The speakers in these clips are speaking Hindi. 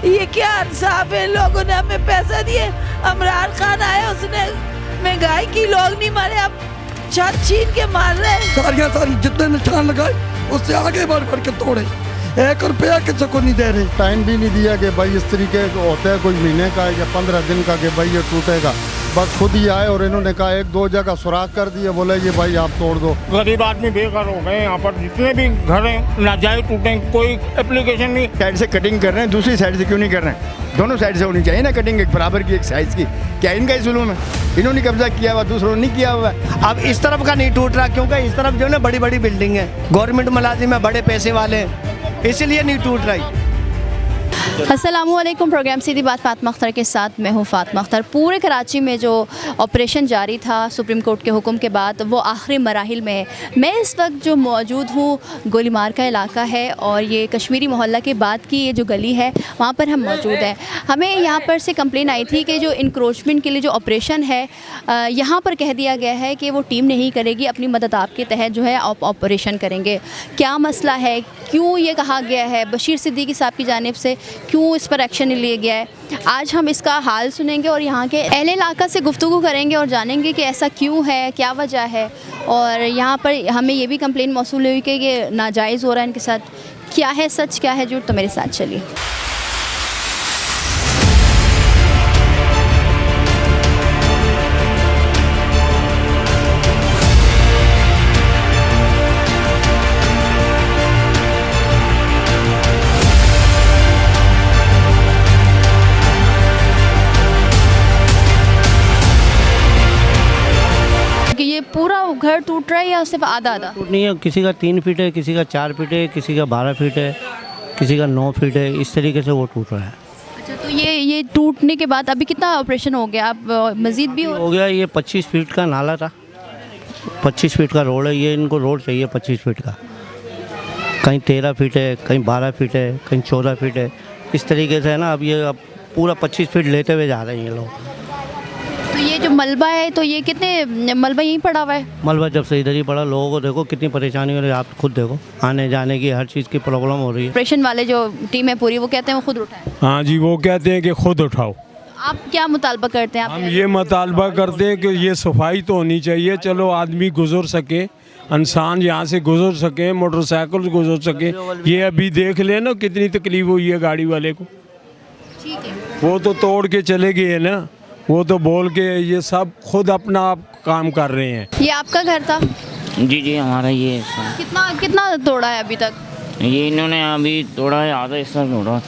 ये क्या इंसाफ है? लोगों ने हमें पैसा दिए, इमरान खान आया, उसने महंगाई की, लोग नहीं मारे, अब छत छीन के मार रहे हैं। सारी जितने निशान लगाए उससे आगे बढ़ बढ़ के तोड़े, 1 रुपया किसी को नहीं दे रहे। टाइम भी नहीं दिया कि भाई इस तरीके होता है कोई महीने का या 15 दिन का कि भाई ये टूटेगा। बस खुद ही आए और इन्होंने कहा 1-2 जगह सुराख कर दिया, बोले ये भाई आप तोड़ दो। गरीब आदमी बेघर हो गए। यहाँ पर जितने भी घर हैं नाजायज टूटे, कोई एप्लीकेशन नहीं। साइड से कटिंग कर रहे हैं, दूसरी साइड से क्यों नहीं कर रहे हैं? दोनों साइड से होनी चाहिए ना कटिंग, एक बराबर की, एक साइज की। क्या इनका ही जुल्म है? इन्होंने कब्जा किया हुआ, दूसरों ने नहीं किया हुआ। अब इस तरफ का नहीं टूट रहा क्योंकि इस तरफ जो है ना बड़ी बड़ी बिल्डिंग है, गवर्नमेंट मुलाजिम है, बड़े पैसे वाले हैं, इसलिए नहीं टूट रही। अस्सलामुअलैकुम। प्रोग्राम सीधी बात फातिमा अख्तर के साथ मैं हूँ फातिमा अख्तर। पूरे कराची में जो ऑपरेशन जारी था सुप्रीम कोर्ट के हुक्म के बाद, वो आखिरी मराहिल में है। मैं इस वक्त जो मौजूद हूँ गोलीमार का इलाका है और ये कश्मीरी मोहल्ला के बाद की ये जो गली है वहाँ पर हम मौजूद हैं। हमें यहाँ पर से कंप्लेन आई थी कि जो इंक्रोचमेंट के लिए जो ऑपरेशन है यहाँ पर कह दिया गया है कि वो टीम नहीं करेगी, अपनी मदद आपके तहत जो है आप ऑपरेशन करेंगे। क्या मसला है, क्यों ये कहा गया है, बशीर सिद्दीकी साहब की जानिब से क्यों इस पर एक्शन नहीं लिया गया है, आज हम इसका हाल सुनेंगे और यहाँ के अहले इलाका से गुफ्तगू करेंगे और जानेंगे कि ऐसा क्यों है, क्या वजह है। और यहाँ पर हमें ये भी कंप्लेन मौसूल हुई कि ये नाजायज़ हो रहा है इनके साथ। क्या है सच, क्या है झूठ, तो मेरे साथ चलिए। ये पूरा घर टूट रहा है या सिर्फ आधा आधा? टूट नहीं है, किसी का 3 फीट है, किसी का 4 फीट है, किसी का 12 फीट है, किसी का 9 फीट है, इस तरीके से वो टूट रहा है। अच्छा, तो ये टूटने के बाद अभी कितना ऑपरेशन हो गया? अब मज़ीद भी हो गया। ये 25 फीट का नाला था, 25 फीट का रोड है। ये इनको रोड चाहिए 25 फीट का, कहीं 13 फीट है, कहीं 12 फीट है, कहीं 14 फीट है, इस तरीके से है ना। अब पूरा 25 फीट लेते हुए जा रहे हैं ये लोग। तो ये जो मलबा है, तो ये कितने मलबा यहीं पड़ा हुआ है? मलबा जब से इधर ही पड़ा, लोगों को देखो कितनी परेशानी हो रही है। आप खुद देखो, आने जाने की हर चीज़ की प्रॉब्लम हो रही है। ऑपरेशन वाले जो टीम है पूरी, वो कहते हैं वो खुद उठाए। हाँ जी, वो कहते हैं कि खुद उठाओ। आप क्या मुतालबा करते हैं? आप हम ये मुतालबा करते हैं कि ये सफाई तो होनी चाहिए, चलो आदमी गुजर सके, इंसान यहाँ से गुजर सके, मोटरसाइकिल गुजर सके। ये अभी देख ले ना कितनी तकलीफ हुई है गाड़ी वाले को। ठीक है, वो तो तोड़ के चले गए ना, वो तो बोल के ये सब खुद अपना आप काम कर रहे हैं। ये आपका घर था? जी हमारा ये कितना तोड़ा है अभी तक? ये इन्होंने अभी तोड़ा है, आधा हिस्सा तोड़ा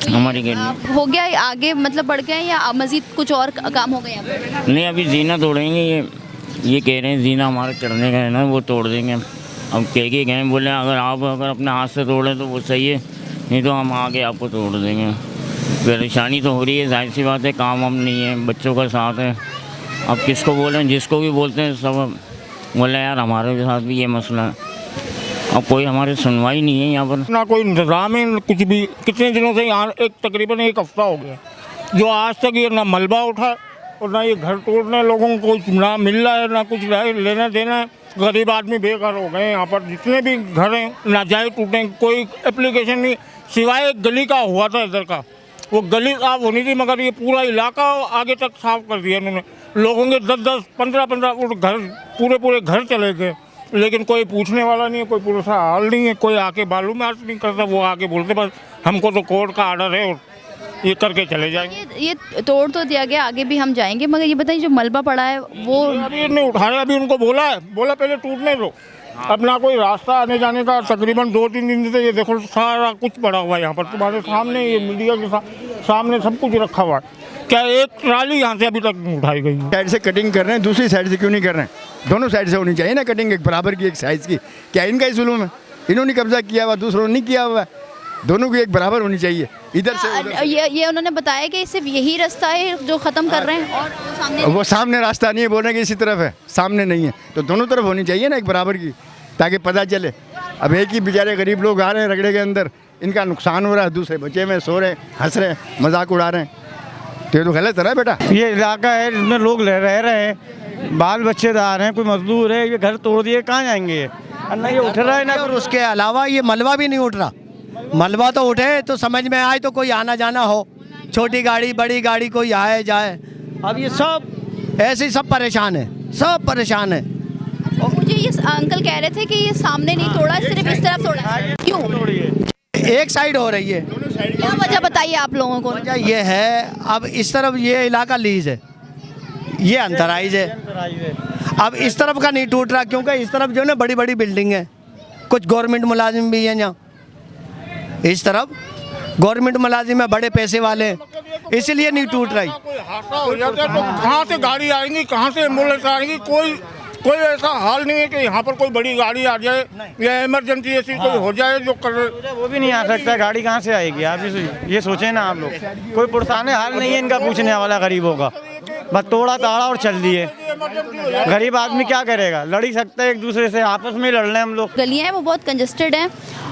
हमारी गेट हो गया आगे, मतलब बढ़ गया या मजीद कुछ और काम हो गया यहाँ पे? नहीं, अभी जीना तोड़ेंगे। ये कह रहे हैं जीना हमारा चढ़ने का है ना, वो तोड़ देंगे। अब कह के गए, बोले अगर अपने हाथ से तोड़ें तो वो सही है, नहीं तो हम आगे आपको तोड़ देंगे। परेशानी तो हो रही है, जाहिर सी बात है, काम हम नहीं है, बच्चों का साथ है। अब किसको बोलें, जिसको भी बोलते हैं सब बोले यार हमारे साथ भी ये मसला है। अब कोई हमारी सुनवाई नहीं है यहाँ पर, ना कोई इंतज़ाम है, कुछ भी। कितने दिनों से यहाँ तकरीबन 1 हफ्ता हो गया जो आज तक ये ना मलबा उठा और ना ये घर तोड़ने लोगों को कुछ ना मिल रहा है, ना कुछ लेना देना है। गरीब आदमी बेघर हो गए। यहाँ पर जितने भी घर हैं नाजायज टूटे, कोई एप्लीकेशन नहीं, सिवाय एक गली का हुआ था इधर का, वो गली साफ होनी थी, मगर ये पूरा इलाका आगे तक साफ कर दिया इन्होंने। लोगों के 10-10, 15-15 घर पूरे घर चले गए, लेकिन कोई पूछने वाला नहीं है, कोई पुलिस का हाल नहीं है, कोई आके मालूम नहीं करता। वो आके बोलते बस हमको तो कोर्ट का आर्डर है और ये करके चले जाएंगे। ये तोड़ तो दिया गया, आगे भी हम जाएंगे, मगर ये बताइए जो मलबा पड़ा है वो अभी नहीं उठाया। अभी उनको बोला पहले टूटने दो। अब ना कोई रास्ता आने जाने का, तकरीबन 2-3 दिन से ये देखो सारा कुछ पड़ा हुआ है यहाँ पर तुम्हारे सामने, ये मीडिया के सामने सब कुछ रखा हुआ है। क्या एक ट्राली यहाँ से अभी तक नहीं उठाई गई? साइड से कटिंग कर रहे हैं, दूसरी साइड से क्यों नहीं कर रहे हैं? दोनों साइड से होनी चाहिए ना कटिंग, एक बराबर की, एक साइज की। क्या इनका ही जुल्म है? इन्होंने कब्जा किया हुआ, दूसरों ने नहीं किया हुआ। दोनों की एक बराबर होनी चाहिए, इधर से ये उन्होंने बताया कि सिर्फ यही रास्ता है जो ख़त्म कर रहे हैं और वो सामने रास्ता नहीं है, बोल रहे हैं कि इसी तरफ है, सामने नहीं है। तो दोनों तरफ होनी चाहिए ना एक बराबर की, ताकि पता चले। अब एक ही बेचारे गरीब लोग आ रहे हैं रगड़े के अंदर, इनका नुकसान हो रहा है, दूसरे बच्चे में सो रहे, हंस रहे, मजाक उड़ा रहे हैं। तो ये तो गलत है ना बेटा। ये इलाका है जिसमें लोग रह रहे हैं, बाल बच्चेदार हैं, कोई मजदूर है, ये घर तोड़ दिए कहाँ जाएंगे? ना ये उठ रहा है ना। और उसके अलावा ये मलबा भी नहीं उठ रहा, मलबा तो उठे तो समझ में आए तो कोई आना जाना हो, छोटी गाड़ी बड़ी गाड़ी कोई आए जाए। अब ये सब ऐसे ही सब परेशान है, सब परेशान है। मुझे ये अंकल कह रहे थे कि ये सामने नहीं तोड़ा, सिर्फ इस तरफ तोड़ा है। क्यों? एक साइड हो रही है। क्या वजह बताइए आप लोगों को? वजह ये है, अब इस तरफ ये इलाका लीज है, ये अंतराइज है। अब इस तरफ का नहीं टूट रहा क्योंकि इस तरफ जो है ना बड़ी बड़ी बिल्डिंग है, कुछ गवर्नमेंट मुलाजिम भी हैं यहाँ। इस तरफ गवर्नमेंट मुलाजिम है, बड़े पैसे वाले, इसीलिए नहीं टूट रही। कोई हादसा हो जाता है तो कहाँ से गाड़ी आएंगी, कहाँ से एम्बुलेंस आएंगी? कोई ऐसा हाल नहीं है कि यहाँ पर कोई बड़ी गाड़ी आ जाए या इमरजेंसी ऐसी कोई हो जाए जो कर। वो भी नहीं आ सकता, गाड़ी कहाँ से आएगी? आप ये सोचें ना आप लोग। कोई पुरसाने हाल नहीं है इनका पूछने वाला गरीबों का, बस तोड़ा ताड़ा और चल दिए। गरीब आदमी क्या करेगा? लड़ ही सकता है एक दूसरे से, आपस में लड़ लें हम लोग। गलियाँ हैं वो बहुत कंजस्टेड हैं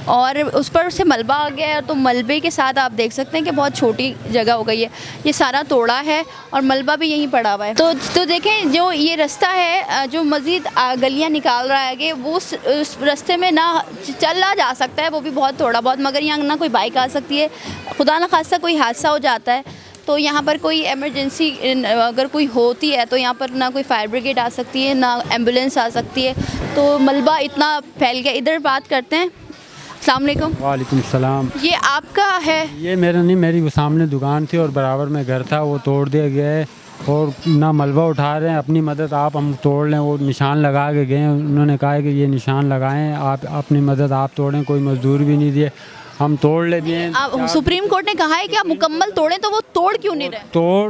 और उस पर से मलबा आ गया है, तो मलबे के साथ आप देख सकते हैं कि बहुत छोटी जगह हो गई है। ये सारा तोड़ा है और मलबा भी यहीं पड़ा हुआ है। तो देखें, जो ये रास्ता है जो मज़ीद गलियाँ निकाल रहा है आगे, वो उस रास्ते में ना चला जा सकता है, वो भी बहुत थोड़ा बहुत, मगर यहाँ ना कोई बाइक आ सकती है, खुदा न खास्ता कोई हादसा हो जाता है तो यहाँ पर कोई इमरजेंसी अगर कोई होती है तो यहाँ पर ना कोई फायर ब्रिगेड आ सकती है, ना एम्बुलेंस आ सकती है। तो मलबा इतना फैल गया। इधर बात करते हैं। अस्सलाम वालेकुम। वालेकुम सलाम। ये आपका है? ये मेरा नहीं, मेरी वो सामने दुकान थी और बराबर में घर था, वो तोड़ दिया गया है और ना मलबा उठा रहे हैं। अपनी मदद आप हम तोड़ लें, वो निशान लगा के गए, उन्होंने कहा है कि ये निशान लगाएं, आप अपनी मदद आप तोड़ें, कोई मजदूर भी नहीं दिए, हम तोड़ ले दिए। सुप्रीम कोर्ट ने कहा है कि आप मुकम्मल तोड़ें, तो वो तोड़ क्यों नहीं रहे?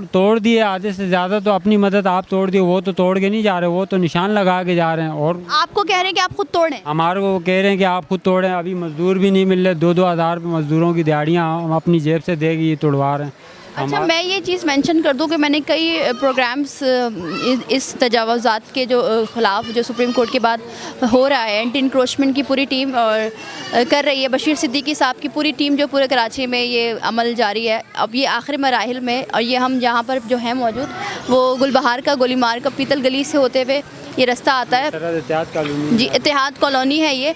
तोड़ दिए आधे से ज़्यादा, तो अपनी मदद आप तोड़ दिए, वो तो तोड़ के नहीं जा रहे, वो तो निशान लगा के जा रहे हैं। और आपको कह रहे हैं कि आप खुद तोड़ें? हमारे को कह रहे हैं कि आप खुद तोड़ें। अभी मजदूर भी नहीं मिल रहे, 2-2 हज़ार मजदूरों की दिहाड़ियाँ हम अपनी जेब से देगी तोड़वा रहे हैं। अच्छा, मैं ये चीज़ मेंशन कर दूं कि मैंने कई प्रोग्राम्स इस तजावुज़ात के जो ख़िलाफ़ जो सुप्रीम कोर्ट के बाद हो रहा है, एंटी इंक्रोचमेंट की पूरी टीम और कर रही है, बशीर सिद्दीकी साहब की पूरी टीम जो पूरे कराची में ये अमल जारी है। अब ये आखिरी मराहिल में, और ये हम जहाँ पर जो है मौजूद, वो गुलबहार का गोलीमार का पीतल गली से होते हुए ये रास्ता आता है जी, इत्तेहाद कॉलोनी है ये।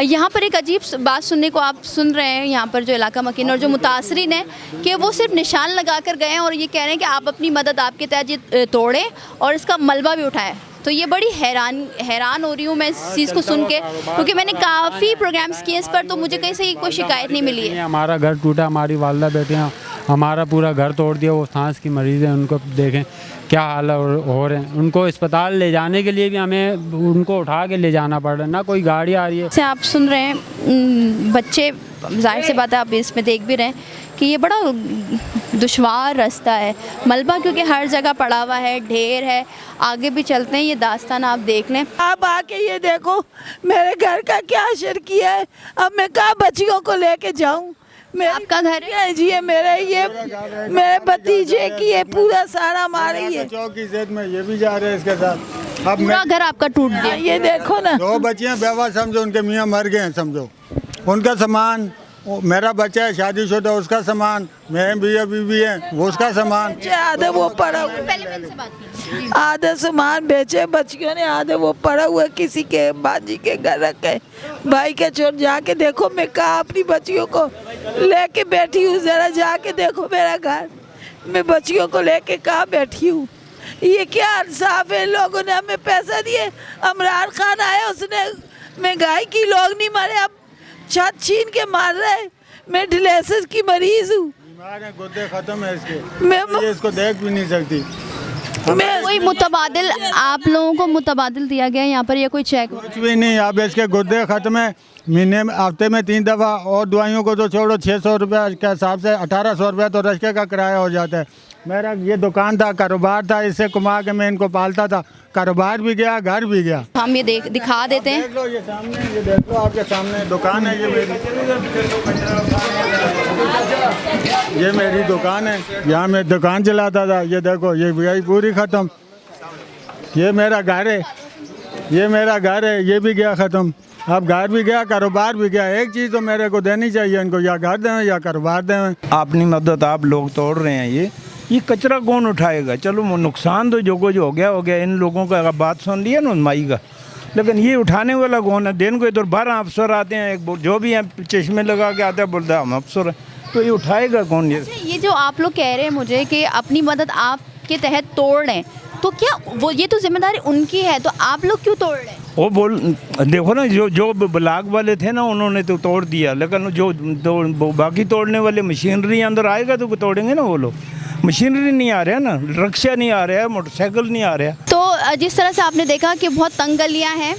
यहाँ पर एक अजीब बात सुनने को आप सुन रहे हैं, यहाँ पर जो इलाका मकीन और जो मुतासरीन है कि वो सिर्फ निशान लगा कर गए हैं और ये कह रहे हैं कि आप अपनी मदद आपके तहत ये तोड़ें और इसका मलबा भी उठाएं। तो ये बड़ी हैरान हो रही हूँ मैं इस चीज़ को सुन के, क्योंकि मैंने काफ़ी प्रोग्राम्स किए इस पर, तो मुझे कहीं से कोई शिकायत नहीं मिली है। हमारा घर टूटा, हमारी वालदा बेटियाँ, हमारा पूरा घर तोड़ दिया, वो सांस की मरीज़ है, उनको देखें क्या हाल हो रहे हैं। उनको अस्पताल ले जाने के लिए भी हमें उनको उठा के ले जाना पड़ रहा है, ना कोई गाड़ी आ रही है। से आप सुन रहे हैं बच्चे, जाहिर सी बात है आप इसमें देख भी रहे हैं कि ये बड़ा दुश्वार रास्ता है, मलबा क्योंकि हर जगह पड़ा हुआ है, ढेर है। आगे भी चलते हैं, ये दास्तान आप देख लें। आप आके ये देखो मेरे घर का क्या असर किया है। अब मैं कहाँ बच्चियों को लेके जाऊँ? आपका घर है जी? ये मेरे भतीजे की है, पूरा सारा हमारे ही है। चौकी जेद में ये भी जा रहे हैं इसके साथ। अब पूरा घर आपका टूट गया। ये देखो ना, 2 बच्चियाँ बेवा समझो, उनके मियाँ मर गए हैं समझो, उनका सामान, मेरा बच्चा है शादीशुदा, उसका सामान, मैं बीवी है वो उसका सामान, आधे वो पड़ा, आधे सामान बेचे बच्चियों ने, आधे वो पड़ा हुआ किसी के बाजी के घर रखे, भाई के छोड़। जाके देखो मैं कहाँ अपनी बच्चियों को लेके बैठी हूँ, जरा जाके देखो मेरा घर, मैं बच्चियों को लेके कहाँ बैठी हूँ। ये क्या इंसाफ है? लोगों ने हमें पैसा दिए, इमरान खान आया, उसने महंगाई की, लोग नहीं मरे, अब छत छीन के मार रहे। मैं डिलेसिस की मरीज हूँ, गुर्दे खत्म है इसके, मैं इसको देख भी नहीं सकती। कोई मुतबादिल आप लोगों को मुतबादिल दिया गया यहाँ पर या कोई चेक? कुछ भी नहीं, अब इसके गुर्दे खत्म है, महीने में हफ्ते में 3 दफ़ा, और दवाइयों को तो छोड़ो, 600 रुपये के हिसाब से 1800 रुपये तो रश्के का किराया हो जाता है। मेरा ये दुकान था, कारोबार था, इससे कमा के मैं इनको पालता था, कारोबार भी गया, घर भी गया। हम ये दिखा देते हैं, देख लो ये सामने, ये देख लो आपके सामने दुकान है, ये मेरी दुकान है, यहाँ मैं दुकान चलाता था। ये देखो ये भी पूरी ख़त्म, ये मेरा घर है, ये मेरा घर है, ये भी गया ख़त्म। अब घर भी गया, कारोबार भी गया। एक चीज़ तो मेरे को देनी चाहिए इनको, या घर दें या कारोबार दें। अपनी मदद आप लोग तोड़ रहे हैं, ये कचरा कौन उठाएगा? चलो नुकसान तो जो कुछ हो गया, इन लोगों का बात सुन लिया ना माई का, लेकिन ये उठाने वाला कौन है? दिन को इधर 12 अफसर आते हैं, एक जो भी हैं चश्मे लगा के आता है, बोलता है हम अफसर हैं, तो ये उठाएगा कौन? ये जो आप लोग कह रहे हैं मुझे कि अपनी मदद आपके तहत तोड़ लें, तो क्या वो ये तो जिम्मेदारी उनकी है, तो आप लोग क्यों तोड़ रहे हैं? वो बोल देखो ना, जो ब्लॉक वाले थे ना उन्होंने तो तोड़ दिया, लेकिन जो बाकी तोड़ने वाले मशीनरी अंदर आएगा तो तोड़ेंगे ना वो लोग। मशीनरी नहीं आ रहा है ना, रिक्शा नहीं आ रहा है, मोटरसाइकिल नहीं आ रहा है। तो जिस तरह से आपने देखा कि बहुत तंग गलियाँ हैं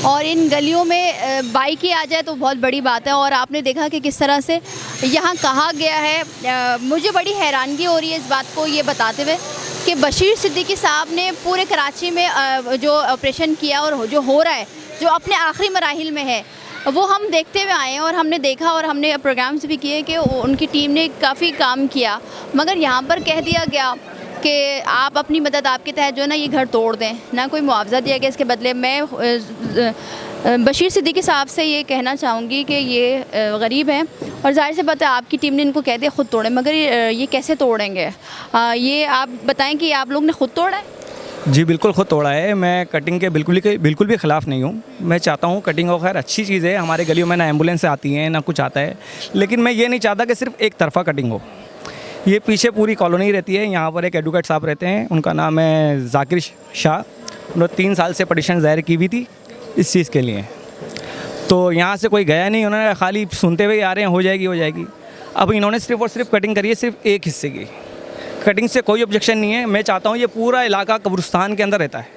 और इन गलियों में बाइक ही आ जाए तो बहुत बड़ी बात है, और आपने देखा कि किस तरह से यहाँ कहा गया है। मुझे बड़ी हैरानगी हो रही है इस बात को ये बताते हुए कि बशीर सिद्दीकी साहब ने पूरे कराची में जो ऑपरेशन किया और जो हो रहा है, जो अपने आखिरी मराहिल में है, वो हम देखते हुए आए हैं और हमने देखा और हमने प्रोग्राम्स भी किए कि उनकी टीम ने काफ़ी काम किया। मगर यहाँ पर कह दिया गया कि आप अपनी मदद आपके तहत जो है ना ये घर तोड़ दें, ना कोई मुआवजा दिया गया इसके बदले। मैं बशीर सिद्दीकी साहब से ये कहना चाहूँगी कि ये गरीब हैं और जाहिर से बात है आपकी टीम ने इनको कह दिया ख़ुद तोड़ें, मगर ये कैसे तोड़ेंगे? ये आप बताएं कि आप लोग ने ख़ुद तोड़ा है? जी बिल्कुल ख़ुद तोड़ा है। मैं कटिंग के बिल्कुल भी ख़िलाफ़ नहीं हूँ। मैं चाहता हूँ कटिंग हो, खैर अच्छी चीज़ है, हमारे गलियों में ना एम्बुलेंस आती हैं ना कुछ आता है, लेकिन मैं ये नहीं चाहता कि सिर्फ एक तरफ़ा कटिंग हो। ये पीछे पूरी कॉलोनी रहती है, यहाँ पर एक एडवोकेट साहब रहते हैं, उनका नाम है जाकिर शाह। उन्होंने 3 साल से पटिशन दायर की हुई थी इस चीज़ के लिए, तो यहाँ से कोई गया नहीं, उन्होंने खाली सुनते हुए आ रहे हैं हो जाएगी। अब इन्होंने सिर्फ और सिर्फ कटिंग करी है, सिर्फ एक हिस्से की। कटिंग से कोई ऑब्जेक्शन नहीं है। मैं चाहता हूँ ये पूरा इलाका कब्रिस्तान के अंदर रहता है,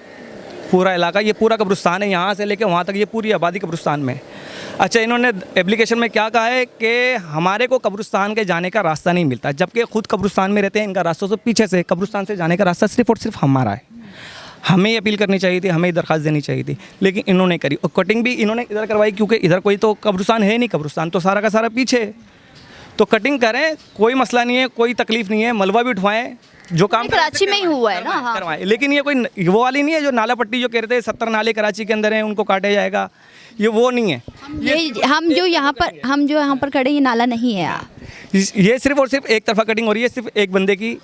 पूरा इलाका, ये पूरा कब्रिस्तान है, यहाँ से लेकर वहाँ तक ये पूरी आबादी कब्रिस्तान में। अच्छा, इन्होंने एप्लीकेशन में क्या कहा है कि हमारे को कब्रिस्तान के जाने का रास्ता नहीं मिलता, जबकि खुद कब्रिस्तान में रहते हैं। इनका रास्ता तो पीछे से, कब्रिस्तान से जाने का रास्ता सिर्फ और सिर्फ हमारा है। हमें अपील करनी चाहिए थी, हमें दरख्वास्त देनी चाहिए थी, लेकिन इन्होंने करी। और कटिंग भी इन्होंने इधर करवाई, क्योंकि इधर कोई तो कब्रिस्तान है नहीं, कब्रिस्तान तो सारा का सारा पीछे है। तो कटिंग करें, कोई मसला नहीं है, कोई तकलीफ़ नहीं है, मलबा भी उठवाएं, जो काम कराची में ही हुआ है ना, हाँ। करवाएं। लेकिन ये कोई वो वाली नहीं है जो नाला पट्टी जो कह रहे थे 70 नाले कराची के अंदर हैं उनको काटा जाएगा, ये वो नहीं है। हम जो यहाँ पर खड़े, ये नाला नहीं है। ये सिर्फ और सिर्फ एक तरफा कटिंग हो रही है, सिर्फ एक बंदे की।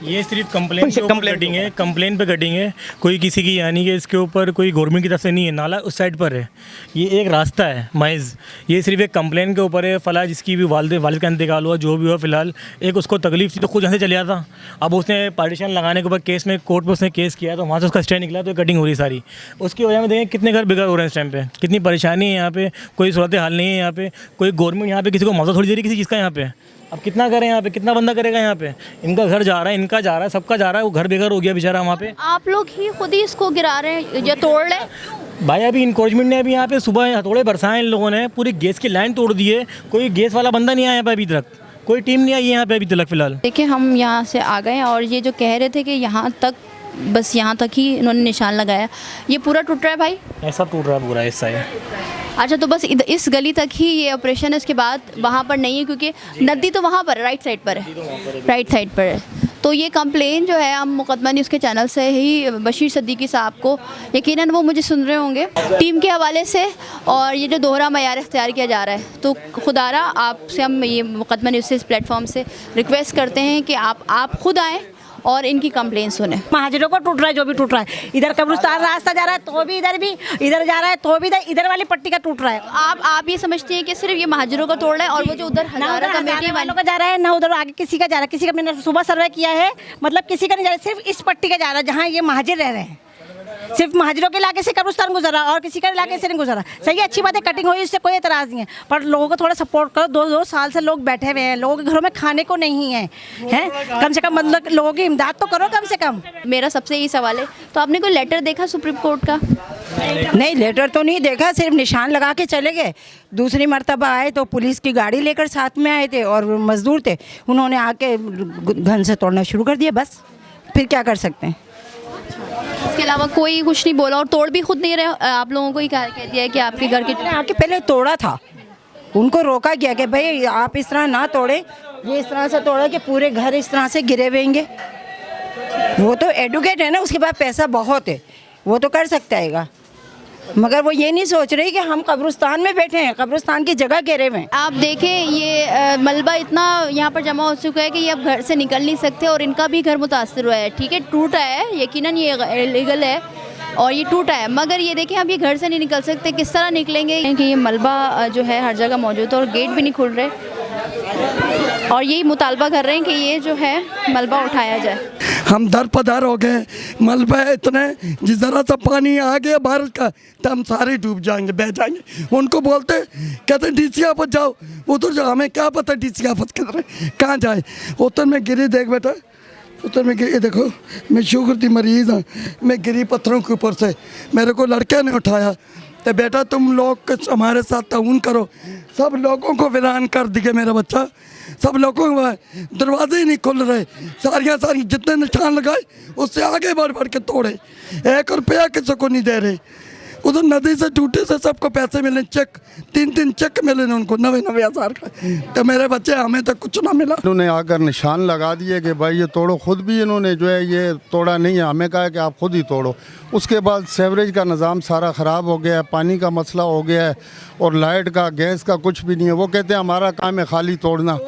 ये सिर्फ कंप्लेन कटिंग है, कंप्लेन पे कटिंग है, कोई किसी की, यानी कि इसके ऊपर कोई गवर्नमेंट की तरफ से नहीं है। नाला उस साइड पर है, ये एक रास्ता है महज, ये सिर्फ एक कंप्लेन के ऊपर है। फला जिसकी भी वालिद का इंतकाल हुआ, जो भी हुआ, फिलहाल एक उसको तकलीफ थी तो खुद यहाँ से चले आता। अब उसने पार्टीशन लगाने के ऊपर केस में कोर्ट में उसने केस किया, तो वहाँ से उसका स्टे निकला, तो कटिंग हो रही सारी। उसकी वजह में देखें कितने घर बिगड़ हो रहे हैं इस टाइम पे, कितनी परेशानी है यहाँ पे, कोई सूरत हाल नहीं है यहाँ पे, कोई गवर्नमेंट यहाँ पे किसी को मुआवजा थोड़ी दे रही किसी चीज़ का यहाँ पे। अब कितना करें यहाँ पे, कितना बंदा करेगा यहाँ पे? इनका घर जा रहा है, इनका जा रहा है, सबका जा रहा है, वो घर बेघर हो गया बेचारा वहाँ पे। आप लोग ही खुद ही इसको गिरा रहे हैं या तोड़ रहे? भाई अभी इनक्रोचमेंट ने अभी यहाँ पे सुबह हथौड़े बरसाए इन लोगों ने, पूरी गैस की लाइन तोड़ दी है, कोई गैस वाला बंदा नहीं आया यहाँ पे अभी तक, कोई टीम नहीं आई यहाँ पे अभी तक फिलहाल। देखिए हम यहाँ से आ गए और ये जो कह रहे थे कि यहाँ तक, बस यहाँ तक ही इन्होंने निशान लगाया, ये पूरा टूट रहा है भाई, ऐसा टूट रहा है पूरा हिस्सा है। अच्छा, तो बस इस गली तक ही ये ऑपरेशन है, इसके बाद वहाँ पर नहीं है, क्योंकि नदी तो वहाँ पर राइट साइड पर है, राइट साइड पर है। तो ये कंप्लेन जो है हम मुकदमा न्यूज़ के चैनल से ही बशीर सिद्दीकी साहब को, यकीनन वो मुझे सुन रहे होंगे, टीम के हवाले से, और ये जो दोहरा मयार इख्तियार किया जा रहा है, तो खुदारा आपसे हम ये मुकदमा न्यूज़ से, इस प्लेटफॉर्म से रिक्वेस्ट करते हैं कि आप खुद आएँ और इनकी कंप्लेन सुने। महाजरों को टूट रहा है, जो भी टूट रहा है, इधर कब्रिस्तान रास्ता जा रहा है तो भी इधर जा रहा है तो भी इधर वाली पट्टी का टूट रहा है। आप ये समझते हैं कि सिर्फ ये महाजरों का तोड़ रहा है, और वो जो उधर हजारा कमेटी वालों का जा रहा है, ना उधर आगे किसी का जा रहा है, किसी का मैंने सुबह सर्वे किया है, मतलब किसी का नहीं जा रहा है, सिर्फ इस पट्टी का जा रहा है जहाँ ये महाजिर रह रहे हैं। सिर्फ महाजिरों के इलाके से कब्रिस्तान गुजरा और किसी का इलाके से नहीं गुजरा। सही है, अच्छी बात है, कटिंग हुई, इससे कोई एतराज़ नहीं है, पर लोगों को थोड़ा सपोर्ट करो। 2 साल से लोग बैठे हुए हैं, लोगों के घरों में खाने को नहीं है, हैं? कम से कम मतलब लोगों की इमदाद तो करो कम से कम। मेरा सबसे यही सवाल है, तो आपने कोई लेटर देखा सुप्रीम कोर्ट का? नहीं, लेटर तो नहीं देखा, सिर्फ निशान लगा के चले गए। दूसरी मर्तबा आए तो पुलिस की गाड़ी लेकर साथ में आए थे और मजदूर थे, उन्होंने आके घन से तोड़ना शुरू कर दिया, बस फिर क्या कर सकते हैं। इसके अलावा कोई कुछ नहीं बोला और तोड़ भी खुद नहीं रहे, आप लोगों को ही कह दिया है कि आपके घर के आके पहले तोड़ा था, उनको रोका गया कि भाई आप इस तरह ना तोड़े, ये इस तरह से तोड़ा कि पूरे घर इस तरह से गिरे हुएंगे। वो तो एडवोकेट है ना, उसके पास पैसा बहुत है, वो तो कर सकता है, मगर वो ये नहीं सोच रही कि हम कब्रिस्तान में बैठे हैं, कब्रिस्तान की जगह घेरे हुए हैं। आप देखें ये मलबा इतना यहाँ पर जमा हो चुका है कि ये अब घर से निकल नहीं सकते और इनका भी घर मुतासर हुआ है। ठीक है, टूटा है, यकीनन ये इलीगल है, और ये टूटा है, मगर ये देखें अब ये घर से नहीं निकल सकते, किस तरह निकलेंगे कि ये मलबा जो है हर जगह मौजूद है और गेट भी नहीं खुल रहे, और यही मुतालबा कर रहे हैं कि ये जो है मलबा उठाया जाए। हम दर पदार हो गए, मलबा है इतने, जिस ज़रा सा पानी आ गया बारिश का तो हम सारे डूब जाएंगे, बह जाएंगे। उनको बोलते कहते डीसी ऑफिस जाओ, उधर जाओ, हमें क्या पता डीसी ऑफिस किधर है, कहाँ जाए। उधर में गिरी, देख बेटा उधर में गिरी, देखो मैं शुगर की मरीज़ हूँ, मैं गिरी पत्थरों के ऊपर से, मेरे को लड़के ने उठाया। तो बेटा तुम लोग हमारे साथ ताउन करो, सब लोगों को वीरान कर दिए मेरा बच्चा, सब लोगों को दरवाजे ही नहीं खुल रहे, सारी जितने निशान लगाए उससे आगे बढ़ बढ़ के तोड़े, 1 रुपया किसी को नहीं दे रहे। उधर नदी से टूटे से सबको पैसे मिले, चेक 3 चेक मिले उनको 90 हज़ार का, तो मेरे बच्चे हमें तो कुछ ना मिला। इन्होंने आकर निशान लगा दिए कि भाई ये तोड़ो, खुद भी इन्होंने जो है ये तोड़ा नहीं है, हमें कहा कि आप खुद ही तोड़ो। उसके बाद सेवरेज का निज़ाम सारा ख़राब हो गया है, पानी का मसला हो गया है, और लाइट का गैस का कुछ भी नहीं है। वो कहते हैं हमारा काम है खाली तोड़ना,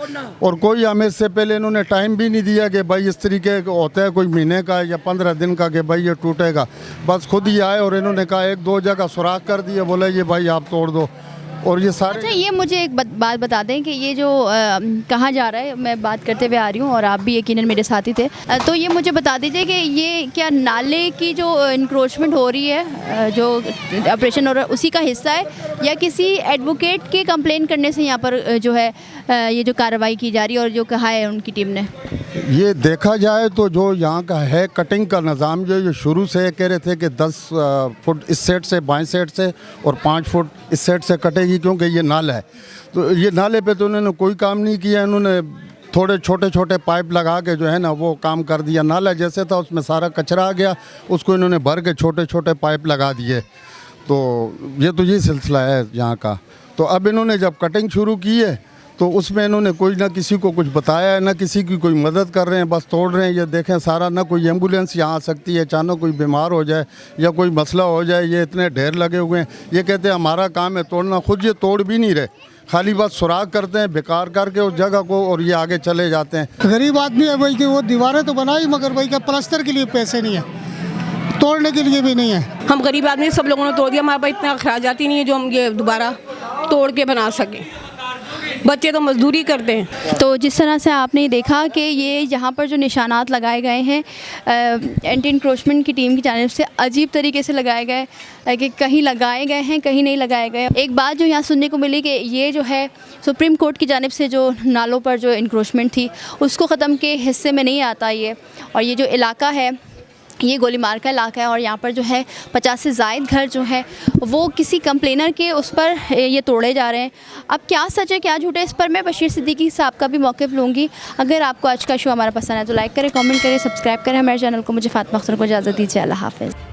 और कोई हमें इससे पहले इन्होंने टाइम भी नहीं दिया कि भाई इस तरीके का होता है कोई महीने का या 15 दिन का कि भाई ये टूटेगा। बस खुद ही आए और इन्होंने कहा 1-2 जगह सुराख कर दिए, बोले ये भाई आप तोड़ दो, और ये सारे। अच्छा, ये मुझे एक बात बता दें कि ये जो कहाँ जा रहा है, मैं बात करते हुए आ रही हूँ और आप भी यकीनन मेरे साथ ही थे, तो ये मुझे बता दीजिए कि ये क्या नाले की जो इंक्रोचमेंट हो रही है, जो ऑपरेशन हो रहा है उसी का हिस्सा है, या किसी एडवोकेट के कंप्लेन करने से यहाँ पर जो है ये जो कार्रवाई की जा रही है और जो कहा है उनकी टीम ने? ये देखा जाए तो जो यहाँ का है कटिंग का निज़ाम जो ये शुरू से कह रहे थे कि 10 फुट इस सेट से बाएं सेट से और 5 फुट इस सेट से कटेगी, क्योंकि ये नाला है। तो ये नाले पे तो उन्होंने कोई काम नहीं किया, इन्होंने थोड़े छोटे पाइप लगा के जो है ना वो काम कर दिया। नाला जैसे था उसमें सारा कचरा आ गया, उसको इन्होंने भर के छोटे पाइप लगा दिए। तो ये सिलसिला है यहाँ का। तो अब इन्होंने जब कटिंग शुरू की है तो उसमें इन्होंने कोई ना किसी को कुछ बताया है, ना किसी की कोई मदद कर रहे हैं, बस तोड़ रहे हैं। ये देखें सारा, ना कोई एम्बुलेंस यहाँ आ सकती है, अचानक कोई बीमार हो जाए या कोई मसला हो जाए, ये इतने ढेर लगे हुए हैं। ये कहते हैं हमारा काम है तोड़ना, खुद ये तोड़ भी नहीं रहे, खाली बस सुराख करते हैं बेकार करके उस जगह को, और ये आगे चले जाते हैं। गरीब आदमी है भाई कि वो दीवारें तो बनाई, मगर भाई का प्लास्टर के लिए पैसे नहीं है, तोड़ने के लिए भी नहीं है। हम गरीब आदमी सब लोगों ने तोड़ दिया, हमारे पास इतना अखराजात ही नहीं है जो हम ये दोबारा तोड़ के बना सकें। बच्चे तो मजदूरी करते हैं। तो जिस तरह से आपने देखा कि ये यहाँ पर जो निशानात लगाए गए हैं एंटी इंक्रोचमेंट की टीम की जानिब से अजीब तरीके से लगाए गए कि कहीं लगाए गए हैं कहीं नहीं लगाए गए। एक बात जो यहाँ सुनने को मिली कि ये जो है सुप्रीम कोर्ट की जानिब से जो नालों पर जो इंक्रोचमेंट थी उसको ख़त्म के हिस्से में नहीं आता ये, और ये जो इलाका है ये गोलीमार का इलाका है, और यहाँ पर जो है 50 से ज़ायद घर जो है वो किसी कंप्लेनर के उस पर ये तोड़े जा रहे हैं। अब क्या सच है क्या झूठ है, इस पर मैं बशीर सिद्दीकी साहब का भी मौक़िफ़ लूँगी। अगर आपको आज का शो हमारा पसंद है तो लाइक करें, कमेंट करें, सब्सक्राइब करें हमारे चैनल को। मुझे फातिमा अख्तर को इजाज़त दीजिए, अल्लाह हाफ़िज़।